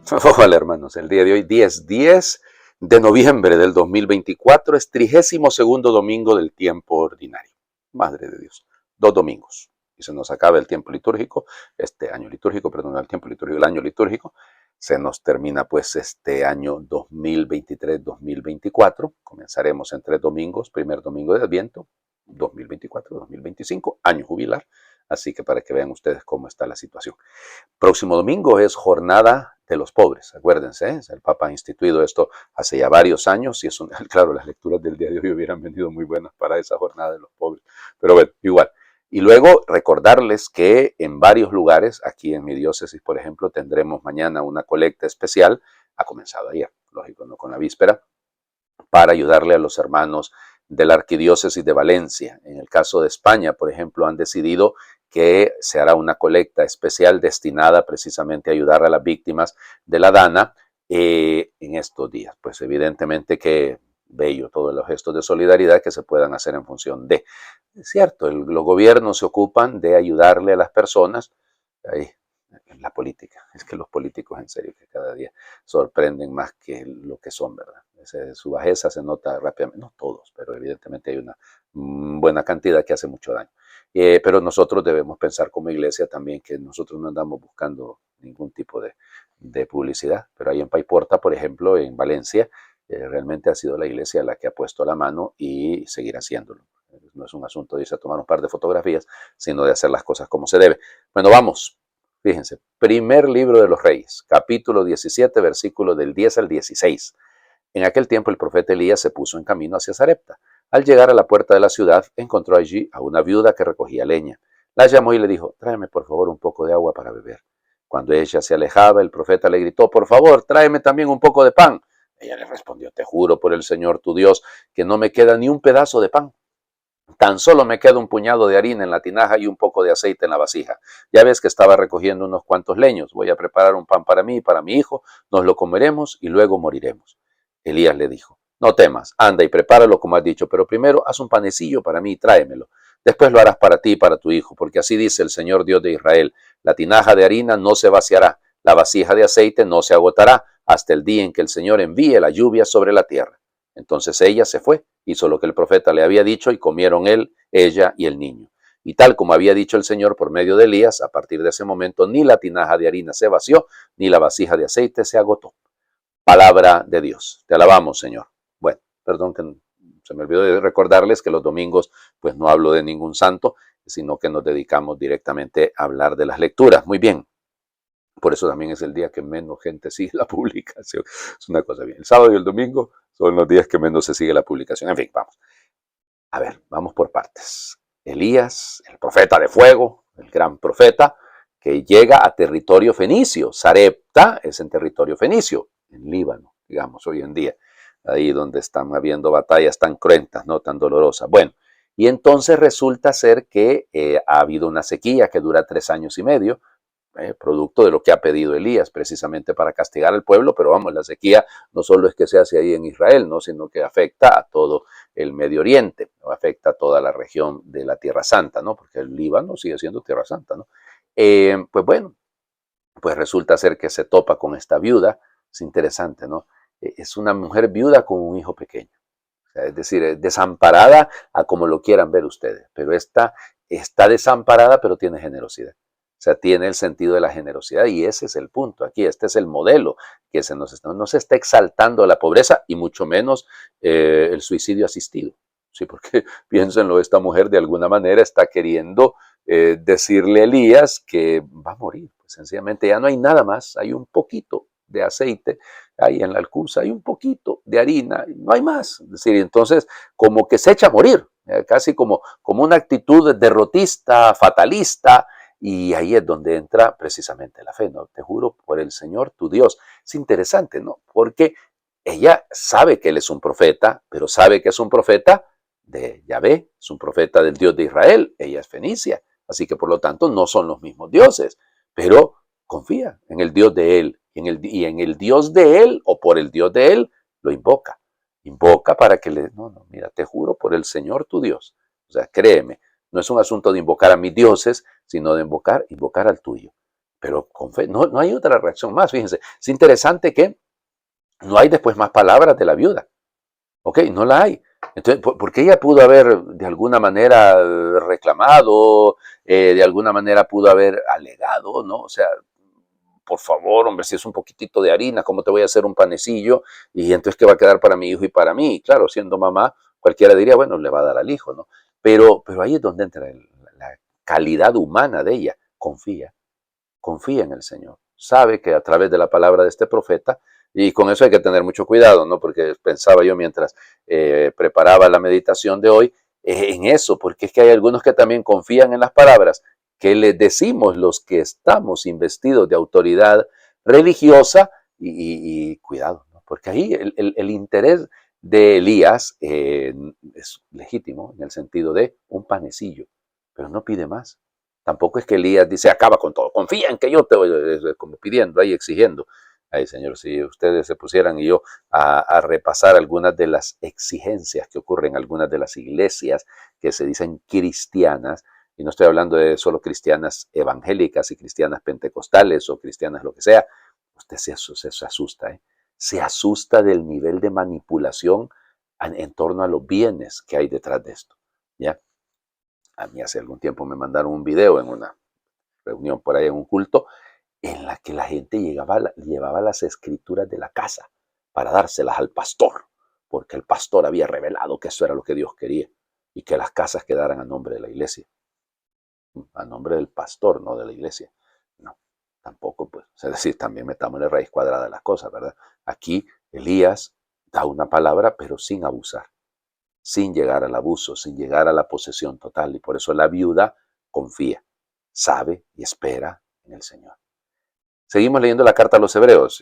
Hola hermanos, el día de hoy 10 de noviembre del 2024 es 32º domingo del tiempo ordinario. Madre de Dios, 2 domingos. Y se nos acaba el tiempo litúrgico, este año litúrgico, perdón, el tiempo litúrgico, el año litúrgico. Se nos termina pues este año 2023-2024. Comenzaremos en 3 domingos, primer domingo de Adviento, 2024-2025, año jubilar. Así que para que vean ustedes cómo está la situación. Próximo domingo es Jornada de los Pobres, acuérdense, ¿eh? El Papa ha instituido esto hace ya varios años y claro, las lecturas del día de hoy hubieran venido muy buenas para esa Jornada de los Pobres, pero bueno, igual. Y luego recordarles que en varios lugares, aquí en mi diócesis, por ejemplo, tendremos mañana una colecta especial, ha comenzado ayer, lógico, no con la víspera, para ayudarle a los hermanos de la Arquidiócesis de Valencia. En el caso de España, por ejemplo, han decidido que se hará una colecta especial destinada precisamente a ayudar a las víctimas de la DANA en estos días. Pues evidentemente que bello todos los gestos de solidaridad que se puedan hacer en función de. Es cierto, los gobiernos se ocupan de ayudarle a las personas. Ahí, en la política. Es que los políticos en serio que cada día sorprenden más que lo que son, ¿verdad? Su bajeza se nota rápidamente, no todos, pero evidentemente hay una buena cantidad que hace mucho daño. Pero nosotros debemos pensar como iglesia también que nosotros no andamos buscando ningún tipo de publicidad, pero ahí en Paiporta, por ejemplo, en Valencia, realmente ha sido la iglesia la que ha puesto la mano y seguirá haciéndolo. No es un asunto de irse a tomar un par de fotografías, sino de hacer las cosas como se debe. Bueno, vamos. Fíjense, primer libro de los Reyes, capítulo 17, versículo del 10 al 16. En aquel tiempo el profeta Elías se puso en camino hacia Sarepta. Al llegar a la puerta de la ciudad, encontró allí a una viuda que recogía leña. La llamó y le dijo, tráeme por favor un poco de agua para beber. Cuando ella se alejaba, el profeta le gritó, por favor, tráeme también un poco de pan. Ella le respondió, te juro por el Señor tu Dios que no me queda ni un pedazo de pan. Tan solo me queda un puñado de harina en la tinaja y un poco de aceite en la vasija. Ya ves que estaba recogiendo unos cuantos leños. Voy a preparar un pan para mí y para mi hijo. Nos lo comeremos y luego moriremos. Elías le dijo, no temas, anda y prepáralo como has dicho, pero primero haz un panecillo para mí y tráemelo. Después lo harás para ti y para tu hijo, porque así dice el Señor Dios de Israel. La tinaja de harina no se vaciará, la vasija de aceite no se agotará, hasta el día en que el Señor envíe la lluvia sobre la tierra. Entonces ella se fue, hizo lo que el profeta le había dicho y comieron él, ella y el niño. Y tal como había dicho el Señor por medio de Elías, a partir de ese momento ni la tinaja de harina se vació, ni la vasija de aceite se agotó. Palabra de Dios. Te alabamos, Señor. Bueno, perdón que se me olvidó de recordarles que los domingos pues no hablo de ningún santo, sino que nos dedicamos directamente a hablar de las lecturas. Muy bien. Por eso también es el día que menos gente sigue la publicación. Es una cosa bien. El sábado y el domingo son los días que menos se sigue la publicación. En fin, vamos. A ver, vamos por partes. Elías, el profeta de fuego, el gran profeta, que llega a territorio fenicio. Sarepta es en territorio fenicio, en Líbano, digamos, hoy en día. Ahí donde están habiendo batallas tan cruentas, no tan dolorosas. Bueno, y entonces resulta ser que ha habido una sequía que dura 3 años y medio, producto de lo que ha pedido Elías, precisamente para castigar al pueblo, pero vamos, la sequía no solo es que se hace ahí en Israel, ¿no? Sino que afecta a todo el Medio Oriente, ¿no? Afecta a toda la región de la Tierra Santa, ¿no? Porque el Líbano sigue siendo Tierra Santa, ¿no? Pues bueno, pues resulta ser que se topa con esta viuda, es interesante, ¿no? Es una mujer viuda con un hijo pequeño, o sea, es decir, desamparada a como lo quieran ver ustedes, pero esta está desamparada, pero tiene generosidad. O sea, tiene el sentido de la generosidad y ese es el punto aquí, este es el modelo que no se está exaltando la pobreza y mucho menos el suicidio asistido. Sí, porque piénsenlo, esta mujer de alguna manera está queriendo decirle a Elías que va a morir. Pues sencillamente ya no hay nada más, hay un poquito de aceite ahí en la alcuza, hay un poquito de harina, no hay más. Es decir, entonces como que se echa a morir, casi como una actitud derrotista, fatalista, y ahí es donde entra precisamente la fe, ¿no? Te juro por el Señor tu Dios. Es interesante, ¿no? Porque ella sabe que él es un profeta, pero sabe que es un profeta de Yahvé, es un profeta del Dios de Israel, ella es fenicia, así que por lo tanto no son los mismos dioses, pero confía en el Dios de él, y en el Dios de él o por el Dios de él lo invoca para que no, mira, te juro por el Señor tu Dios, o sea, créeme, no es un asunto de invocar a mis dioses, sino de invocar al tuyo. pero con fe. No, no hay otra reacción más, fíjense. Es interesante que no hay después más palabras de la viuda. Ok, no la hay. Entonces, porque ella pudo haber de alguna manera reclamado, de alguna manera pudo haber alegado, ¿no? O sea, por favor, hombre, si es un poquitito de harina, ¿cómo te voy a hacer un panecillo? Y entonces, ¿qué va a quedar para mi hijo y para mí? Y claro, siendo mamá, cualquiera diría, bueno, le va a dar al hijo, ¿no? Pero ahí es donde entra la calidad humana de ella. Confía en el Señor. Sabe que a través de la palabra de este profeta, y con eso hay que tener mucho cuidado, ¿no? Porque pensaba yo mientras preparaba la meditación de hoy, en eso, porque es que hay algunos que también confían en las palabras que les decimos los que estamos investidos de autoridad religiosa, y cuidado, ¿no? Porque ahí el interés de Elías es legítimo en el sentido de un panecillo, pero no pide más. Tampoco es que Elías dice, acaba con todo, confía en que yo te voy, como pidiendo ahí, exigiendo. Ay, Señor, si ustedes se pusieran y yo a repasar algunas de las exigencias que ocurren en algunas de las iglesias que se dicen cristianas, y no estoy hablando de solo cristianas evangélicas y cristianas pentecostales o cristianas lo que sea, usted se asusta, ¿eh? Se asusta del nivel de manipulación en torno a los bienes que hay detrás de esto, ¿ya? A mí hace algún tiempo me mandaron un video en una reunión por ahí en un culto, en la que la gente llevaba las escrituras de la casa para dárselas al pastor, porque el pastor había revelado que eso era lo que Dios quería y que las casas quedaran a nombre de la iglesia, a nombre del pastor, no de la iglesia. No, tampoco, pues, es decir, también metamos la raíz cuadrada de las cosas, ¿verdad? Aquí Elías da una palabra, pero sin abusar, sin llegar al abuso, sin llegar a la posesión total, y por eso la viuda confía, sabe y espera en el Señor. Seguimos leyendo la carta a los hebreos,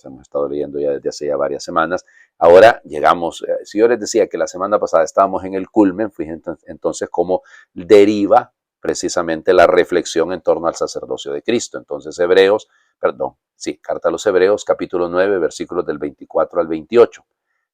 hemos estado leyendo ya desde hace ya varias semanas. Ahora llegamos, si yo les decía que la semana pasada estábamos en el culmen, fíjense entonces cómo deriva precisamente la reflexión en torno al sacerdocio de Cristo. Entonces carta a los hebreos, capítulo 9, versículos del 24 al 28.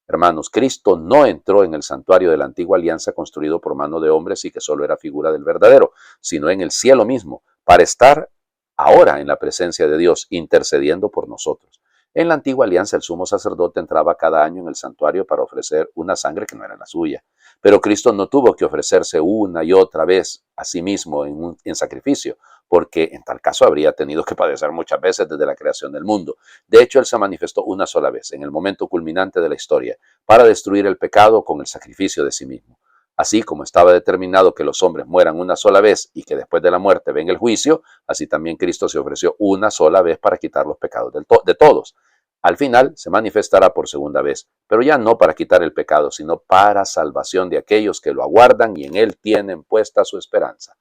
Hermanos, Cristo no entró en el santuario de la antigua alianza construido por mano de hombres y que solo era figura del verdadero, sino en el cielo mismo, para estar ahora en la presencia de Dios, intercediendo por nosotros. En la antigua alianza el sumo sacerdote entraba cada año en el santuario para ofrecer una sangre que no era la suya. Pero Cristo no tuvo que ofrecerse una y otra vez a sí mismo en sacrificio, porque en tal caso habría tenido que padecer muchas veces desde la creación del mundo. De hecho, Él se manifestó una sola vez, en el momento culminante de la historia, para destruir el pecado con el sacrificio de sí mismo. Así como estaba determinado que los hombres mueran una sola vez y que después de la muerte venga el juicio, así también Cristo se ofreció una sola vez para quitar los pecados de todos. Al final se manifestará por segunda vez, pero ya no para quitar el pecado, sino para salvación de aquellos que lo aguardan y en Él tienen puesta su esperanza.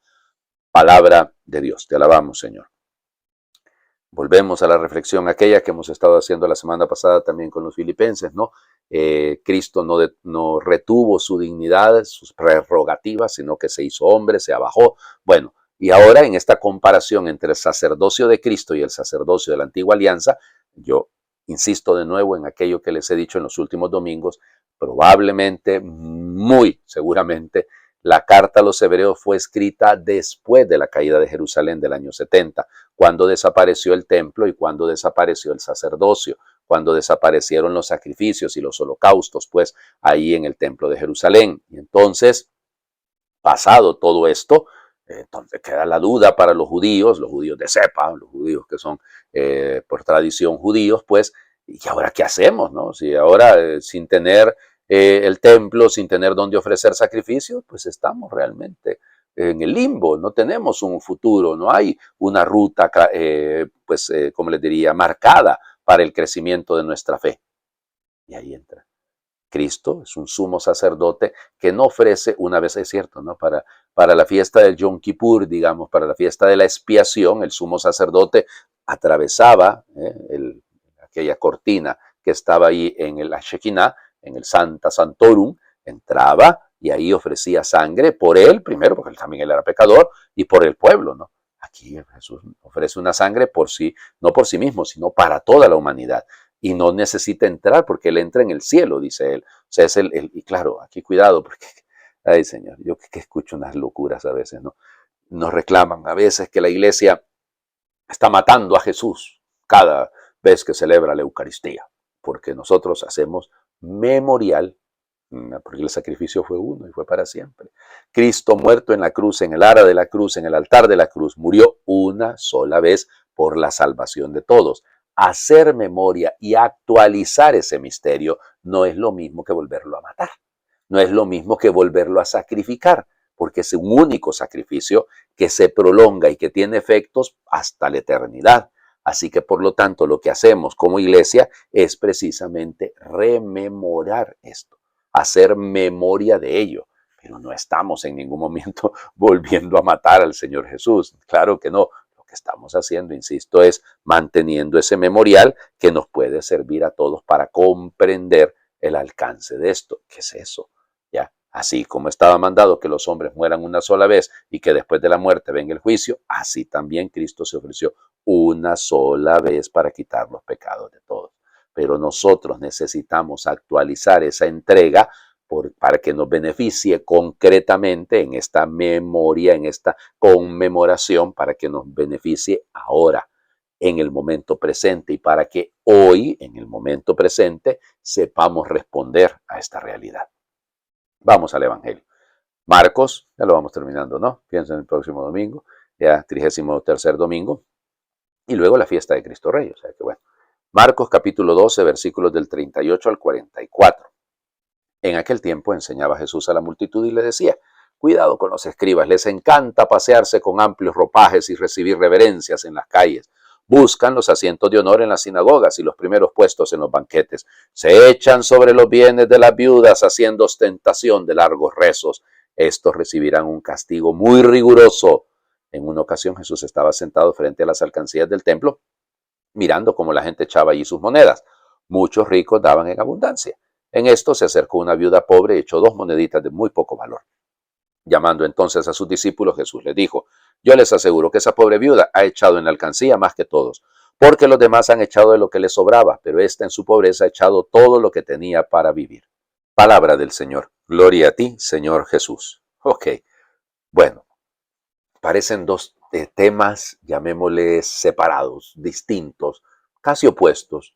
Palabra de Dios. Te alabamos, Señor. Volvemos a la reflexión aquella que hemos estado haciendo la semana pasada también con los filipenses, ¿no? Cristo no retuvo su dignidad, sus prerrogativas, sino que se hizo hombre, se abajó. Bueno, y ahora en esta comparación entre el sacerdocio de Cristo y el sacerdocio de la antigua alianza, yo insisto de nuevo en aquello que les he dicho en los últimos domingos, probablemente, muy seguramente, la carta a los hebreos fue escrita después de la caída de Jerusalén del año 70, cuando desapareció el templo y cuando desapareció el sacerdocio, cuando desaparecieron los sacrificios y los holocaustos, pues ahí en el templo de Jerusalén. Y entonces, pasado todo esto, entonces queda la duda para los judíos de cepa, los judíos que son por tradición judíos, pues, ¿y ahora qué hacemos? ¿No? Si ahora sin tener el templo, sin tener dónde ofrecer sacrificios, pues estamos realmente en el limbo, no tenemos un futuro, no hay una ruta, como les diría, marcada para el crecimiento de nuestra fe. Y ahí entra. Cristo es un sumo sacerdote que no ofrece, una vez es cierto, ¿no? Para la fiesta del Yom Kippur, digamos, para la fiesta de la expiación, el sumo sacerdote atravesaba aquella cortina que estaba ahí en el Shekinah, en el Santa Santorum, entraba y ahí ofrecía sangre por él, primero, porque también él era pecador, y por el pueblo, ¿no? Aquí Jesús ofrece una sangre por sí, no por sí mismo, sino para toda la humanidad. Y no necesita entrar porque él entra en el cielo, dice él. O sea, es y claro, aquí cuidado, porque, ay Señor, yo que escucho unas locuras a veces, ¿no? Nos reclaman a veces que la iglesia está matando a Jesús cada vez que celebra la Eucaristía, porque nosotros hacemos memorial, porque el sacrificio fue uno y fue para siempre. Cristo muerto en la cruz, en el ara de la cruz, en el altar de la cruz, murió una sola vez por la salvación de todos. Hacer memoria y actualizar ese misterio no es lo mismo que volverlo a matar, no es lo mismo que volverlo a sacrificar, porque es un único sacrificio que se prolonga y que tiene efectos hasta la eternidad. Así que por lo tanto lo que hacemos como iglesia es precisamente rememorar esto, hacer memoria de ello, pero no estamos en ningún momento volviendo a matar al Señor Jesús, claro que no. Lo que estamos haciendo, insisto, es manteniendo ese memorial que nos puede servir a todos para comprender el alcance de esto. ¿Qué es eso? ¿Ya? Así como estaba mandado que los hombres mueran una sola vez y que después de la muerte venga el juicio, así también Cristo se ofreció una sola vez para quitar los pecados de todos. Pero nosotros necesitamos actualizar esa entrega para que nos beneficie concretamente en esta memoria, en esta conmemoración, para que nos beneficie ahora, en el momento presente, y para que hoy, en el momento presente, sepamos responder a esta realidad. Vamos al Evangelio. Marcos, ya lo vamos terminando, ¿no? Piensa en el próximo domingo, ya 33º domingo, y luego la fiesta de Cristo Rey. O sea que bueno. Marcos capítulo 12, versículos del 38 al 44. En aquel tiempo enseñaba Jesús a la multitud y le decía: cuidado con los escribas, les encanta pasearse con amplios ropajes y recibir reverencias en las calles. Buscan los asientos de honor en las sinagogas y los primeros puestos en los banquetes. Se echan sobre los bienes de las viudas haciendo ostentación de largos rezos. Estos recibirán un castigo muy riguroso. En una ocasión Jesús estaba sentado frente a las alcancías del templo, mirando cómo la gente echaba allí sus monedas. Muchos ricos daban en abundancia. En esto se acercó una viuda pobre y echó 2 moneditas de muy poco valor. Llamando entonces a sus discípulos, Jesús les dijo: yo les aseguro que esa pobre viuda ha echado en la alcancía más que todos, porque los demás han echado de lo que les sobraba, pero esta en su pobreza ha echado todo lo que tenía para vivir. Palabra del Señor. Gloria a ti, Señor Jesús. Ok, bueno, parecen dos temas, llamémosles separados, distintos, casi opuestos.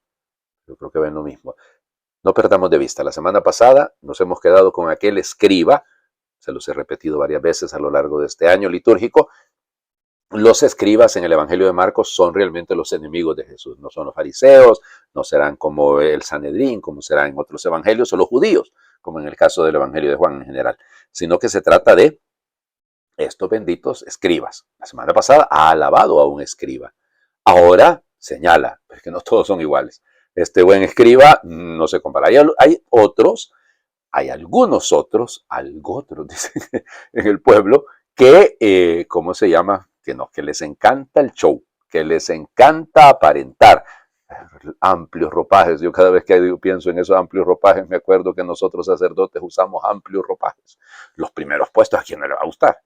Yo creo que ven lo mismo. No perdamos de vista, la semana pasada nos hemos quedado con aquel escriba, se los he repetido varias veces a lo largo de este año litúrgico. Los escribas en el Evangelio de Marcos son realmente los enemigos de Jesús, no son los fariseos, no serán como el Sanedrín, como será en otros evangelios, o los judíos, como en el caso del Evangelio de Juan en general, sino que se trata de estos benditos escribas. La semana pasada ha alabado a un escriba, ahora señala, porque no todos son iguales. Este buen escriba no se compara. Hay otros, hay algunos otros, algo otros, dicen en el pueblo, que, ¿cómo se llama? Que no, que les encanta el show, que les encanta aparentar. Amplios ropajes. Yo cada vez que pienso en esos amplios ropajes, me acuerdo que nosotros sacerdotes usamos amplios ropajes. Los primeros puestos, ¿a quién no le va a gustar?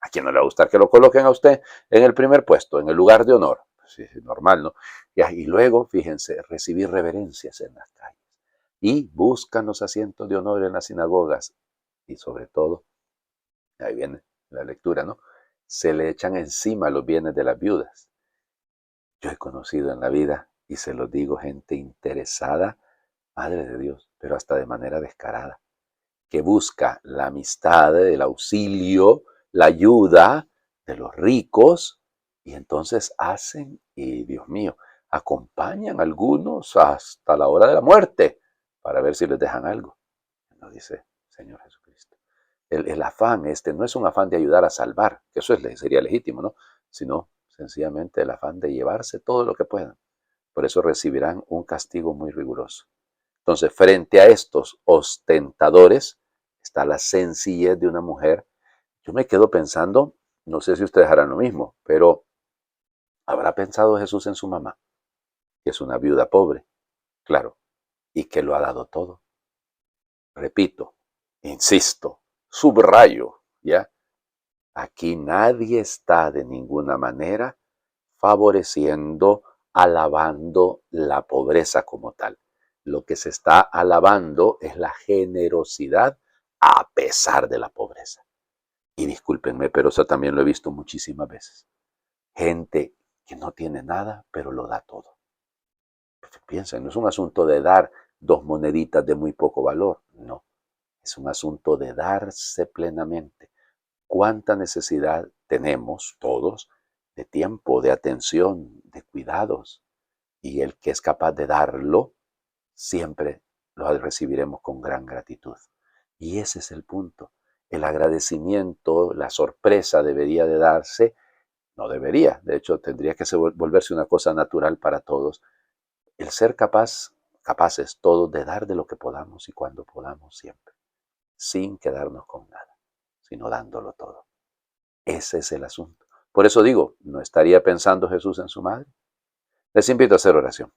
¿A quién no le va a gustar que lo coloquen a usted en el primer puesto, en el lugar de honor? Sí, normal, ¿no? Y luego, fíjense, recibir reverencias en las calles. Y buscan los asientos de honor en las sinagogas. Y sobre todo, ahí viene la lectura, ¿no? Se le echan encima los bienes de las viudas. Yo he conocido en la vida, y se lo digo, gente interesada, madre de Dios, pero hasta de manera descarada, que busca la amistad, el auxilio, la ayuda de los ricos, y entonces hacen, y Dios mío, acompañan a algunos hasta la hora de la muerte para ver si les dejan algo. Nos dice Señor Jesucristo. El afán este no es un afán de ayudar a salvar, que eso sería legítimo, ¿no? Sino sencillamente el afán de llevarse todo lo que puedan. Por eso recibirán un castigo muy riguroso. Entonces, frente a estos ostentadores, está la sencillez de una mujer. Yo me quedo pensando, no sé si ustedes harán lo mismo, pero ¿habrá pensado Jesús en su mamá, que es una viuda pobre? Claro, y que lo ha dado todo. Repito, insisto, subrayo, ¿ya? Aquí nadie está de ninguna manera favoreciendo, alabando la pobreza como tal. Lo que se está alabando es la generosidad a pesar de la pobreza. Y discúlpenme, pero eso también lo he visto muchísimas veces. Gente que no tiene nada, pero lo da todo. Piensen, no es un asunto de dar 2 moneditas de muy poco valor, no. Es un asunto de darse plenamente. ¿Cuánta necesidad tenemos todos de tiempo, de atención, de cuidados? Y el que es capaz de darlo, siempre lo recibiremos con gran gratitud. Y ese es el punto. El agradecimiento, la sorpresa debería de darse, no debería, de hecho tendría que volverse una cosa natural para todos, el ser capaces todos de dar de lo que podamos y cuando podamos siempre, sin quedarnos con nada, sino dándolo todo. Ese es el asunto. Por eso digo, ¿no estaría pensando Jesús en su madre? Les invito a hacer oración.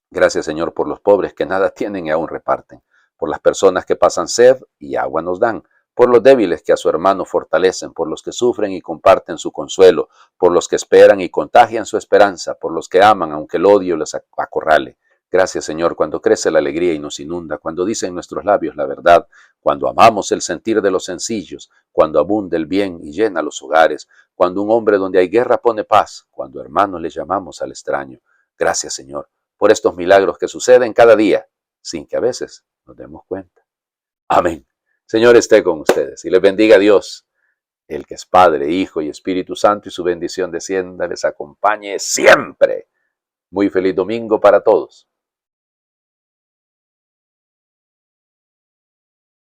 Gracias, Señor, por los pobres que nada tienen y aún reparten, por las personas que pasan sed y agua nos dan, por los débiles que a su hermano fortalecen, por los que sufren y comparten su consuelo, por los que esperan y contagian su esperanza, por los que aman aunque el odio les acorrale. Gracias, Señor, cuando crece la alegría y nos inunda, cuando dicen nuestros labios la verdad, cuando amamos el sentir de los sencillos, cuando abunda el bien y llena los hogares, cuando un hombre donde hay guerra pone paz, cuando hermanos le llamamos al extraño. Gracias, Señor, por estos milagros que suceden cada día, sin que a veces nos demos cuenta. Amén. Señor esté con ustedes y les bendiga Dios, el que es Padre, Hijo y Espíritu Santo, y su bendición descienda, les acompañe siempre. Muy feliz domingo para todos.